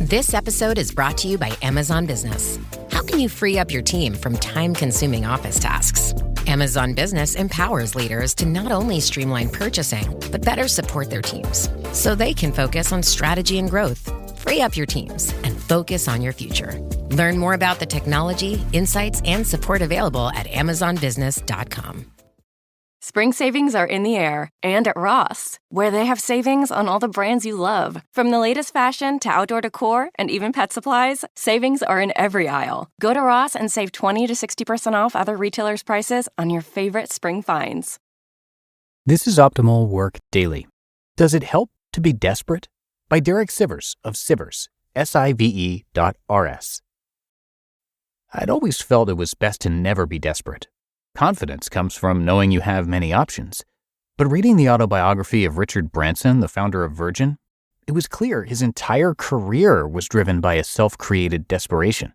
This episode is brought to you by Amazon Business. How can you free up your team from time-consuming office tasks? Amazon Business empowers leaders to not only streamline purchasing, but better support their teams so they can focus on strategy and growth. Free up your teams and focus on your future. Learn more about the technology, insights, and support available at amazonbusiness.com. Spring savings are in the air and at Ross, where they have savings on all the brands you love. From the latest fashion to outdoor decor and even pet supplies, savings are in every aisle. Go to Ross and save 20 to 60% off other retailers' prices on your favorite spring finds. This is Optimal Work Daily. Does it help to be desperate? By Derek Sivers of Sivers, Sive.rs. I'd always felt it was best to never be desperate. Confidence comes from knowing you have many options. But reading the autobiography of Richard Branson, the founder of Virgin, it was clear his entire career was driven by a self-created desperation.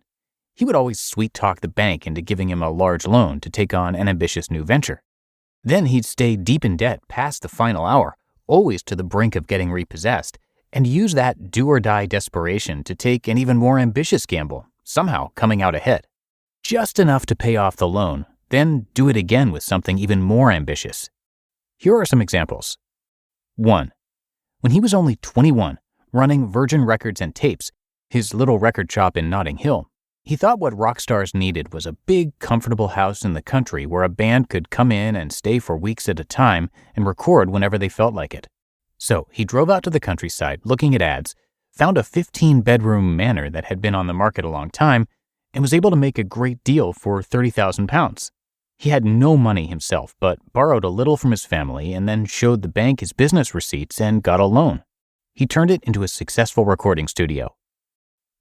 He would always sweet-talk the bank into giving him a large loan to take on an ambitious new venture. Then he'd stay deep in debt past the final hour, always to the brink of getting repossessed, and use that do-or-die desperation to take an even more ambitious gamble, somehow coming out ahead. Just enough to pay off the loan, then do it again with something even more ambitious. Here are some examples. 1. When he was only 21, running Virgin Records and Tapes, his little record shop in Notting Hill, he thought what rock stars needed was a big, comfortable house in the country where a band could come in and stay for weeks at a time and record whenever they felt like it. So he drove out to the countryside looking at ads, found a 15-bedroom manor that had been on the market a long time, and was able to make a great deal for £30,000. He had no money himself, but borrowed a little from his family and then showed the bank his business receipts and got a loan. He turned it into a successful recording studio.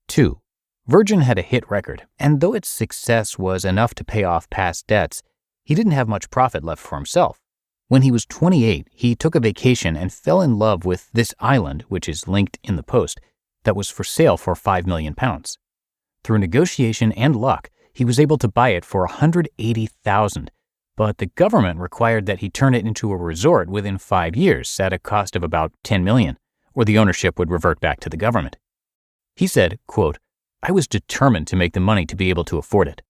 2. Virgin had a hit record, and though its success was enough to pay off past debts, he didn't have much profit left for himself. When he was 28, he took a vacation and fell in love with this island, which is linked in the post, that was for sale for £5 million. Through negotiation and luck, he was able to buy it for $180,000, but the government required that he turn it into a resort within 5 years at a cost of about $10 million, or the ownership would revert back to the government. He said, quote, "I was determined to make the money to be able to afford it,"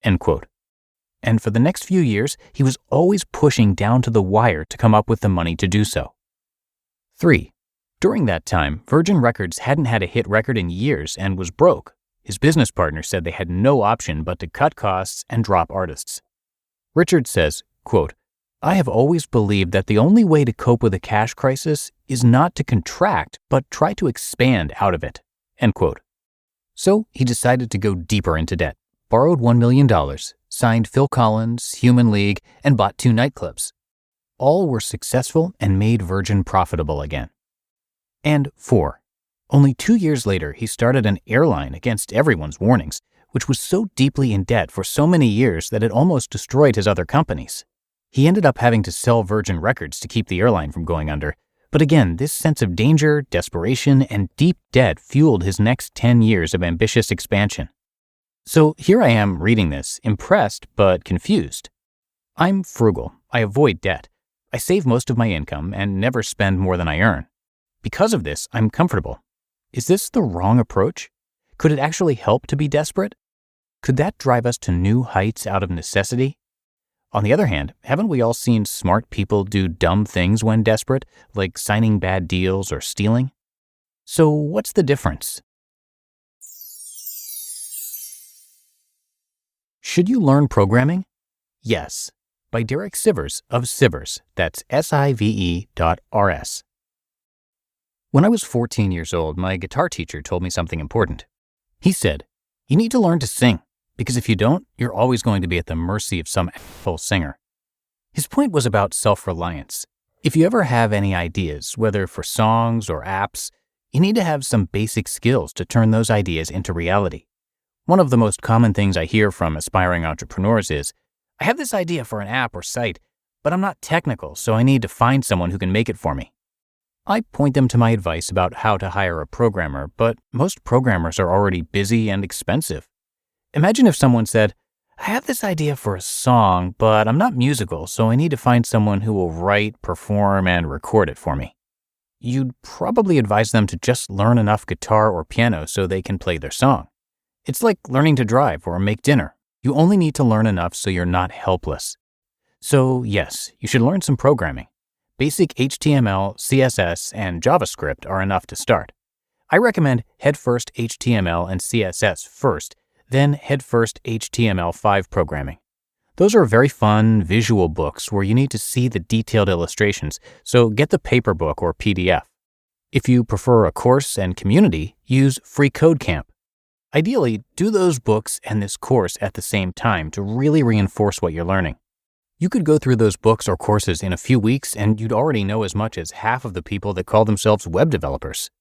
end quote. And for the next few years, he was always pushing down to the wire to come up with the money to do so. 3. During that time, Virgin Records hadn't had a hit record in years and was broke. His business partner said they had no option but to cut costs and drop artists. Richard says, quote, "I have always believed that the only way to cope with a cash crisis is not to contract, but try to expand out of it," end quote. So he decided to go deeper into debt, borrowed $1 million, signed Phil Collins, Human League, and bought 2 nightclubs. All were successful and made Virgin profitable again. And 4. Only 2 years later, he started an airline against everyone's warnings, which was so deeply in debt for so many years that it almost destroyed his other companies. He ended up having to sell Virgin Records to keep the airline from going under. But again, this sense of danger, desperation, and deep debt fueled his next 10 years of ambitious expansion. So here I am reading this, impressed but confused. I'm frugal. I avoid debt. I save most of my income and never spend more than I earn. Because of this, I'm comfortable. Is this the wrong approach? Could it actually help to be desperate? Could that drive us to new heights out of necessity? On the other hand, haven't we all seen smart people do dumb things when desperate, like signing bad deals or stealing? So what's the difference? Should you learn programming? Yes, by Derek Sivers of Sivers, that's Sive.rs. When I was 14 years old, my guitar teacher told me something important. He said, "You need to learn to sing, because if you don't, you're always going to be at the mercy of some full singer." His point was about self-reliance. If you ever have any ideas, whether for songs or apps, you need to have some basic skills to turn those ideas into reality. One of the most common things I hear from aspiring entrepreneurs is, "I have this idea for an app or site, but I'm not technical, so I need to find someone who can make it for me." I point them to my advice about how to hire a programmer, but most programmers are already busy and expensive. Imagine if someone said, "I have this idea for a song, but I'm not musical, so I need to find someone who will write, perform, and record it for me." you'd probably advise them to just learn enough guitar or piano so they can play their song. It's like learning to drive or make dinner. You only need to learn enough so you're not helpless. So yes, you should learn some programming. Basic HTML, CSS, and JavaScript are enough to start. I recommend head first HTML and CSS first, then head first HTML5 programming. Those are very fun, visual books where you need to see the detailed illustrations, so get the paper book or PDF. If you prefer a course and community, use Free Code Camp. Ideally, do those books and this course at the same time to really reinforce what you're learning. You could go through those books or courses in a few weeks and you'd already know as much as half of the people that call themselves web developers.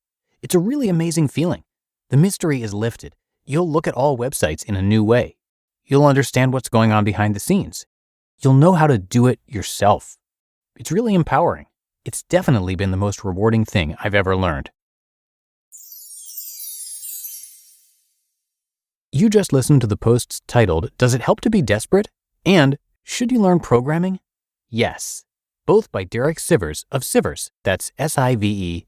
It's a really amazing feeling. The mystery is lifted. You'll look at all websites in a new way. You'll understand what's going on behind the scenes. You'll know how to do it yourself. It's really empowering. It's definitely been the most rewarding thing I've ever learned. You just listened to the posts titled, "Does it help to be desperate?" and "Should you learn programming?" Yes, both by Derek Sivers of Sivers. That's Sive.rs.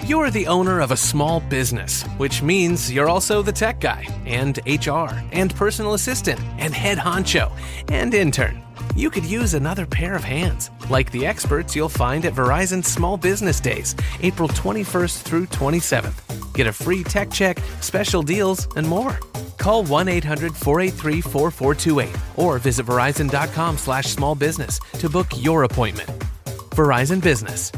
You're the owner of a small business, which means you're also the tech guy, and HR, and personal assistant, and head honcho, and intern. You could use another pair of hands, like the experts you'll find at Verizon Small Business Days, April 21st through 27th. Get a free tech check, special deals, and more. Call 1-800-483-4428 or visit verizon.com/smallbusiness to book your appointment. Verizon Business.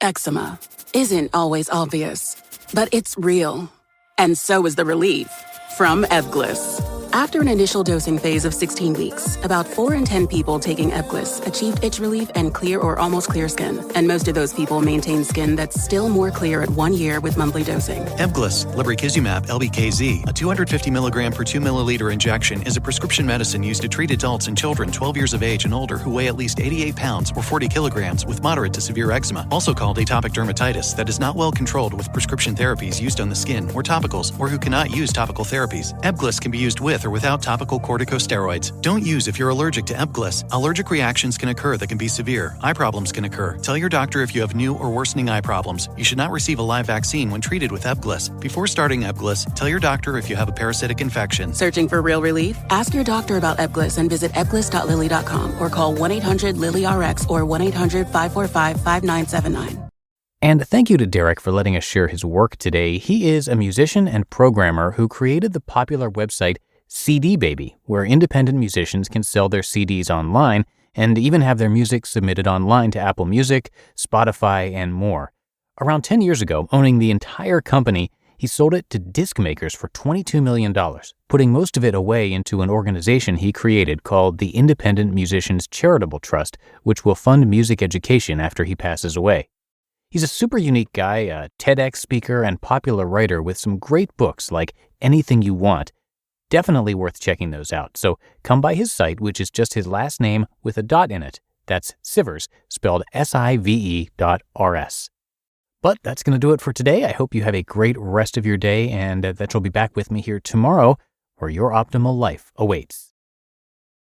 Eczema isn't always obvious, but it's real. And so is the relief from Ebglyss. After an initial dosing phase of 16 weeks, about 4 in 10 people taking Ebglyss achieved itch relief and clear or almost clear skin. And most of those people maintain skin that's still more clear at 1 year with monthly dosing. Ebglyss, lebrikizumab LBKZ, a 250 milligram per 2 milliliter injection, is a prescription medicine used to treat adults and children 12 years of age and older who weigh at least 88 pounds or 40 kilograms with moderate to severe eczema, also called atopic dermatitis, that is not well controlled with prescription therapies used on the skin or topicals, or who cannot use topical therapies. Ebglyss can be used with or without topical corticosteroids. Don't use if you're allergic to Ebglyss. Allergic reactions can occur that can be severe. Eye problems can occur. Tell your doctor if you have new or worsening eye problems. You should not receive a live vaccine when treated with Ebglyss. Before starting Ebglyss, tell your doctor if you have a parasitic infection. Searching for real relief? Ask your doctor about Ebglyss and visit ebglyss.lilly.com or call 1-800-LILY-RX or 1-800-545-5979. And thank you to Derek for letting us share his work today. He is a musician and programmer who created the popular website CD Baby, where independent musicians can sell their CDs online and even have their music submitted online to Apple Music, Spotify, and more. Around 10 years ago, owning the entire company, he sold it to disc makers for $22 million, putting most of it away into an organization he created called the Independent Musicians Charitable Trust, which will fund music education after he passes away. He's a super unique guy, a TEDx speaker, and popular writer with some great books like Anything You Want. Definitely worth checking those out. So come by his site, which is just his last name with a dot in it. That's Sivers, spelled Sive.rs. But that's going to do it for today. I hope you have a great rest of your day and that you'll be back with me here tomorrow where your optimal life awaits.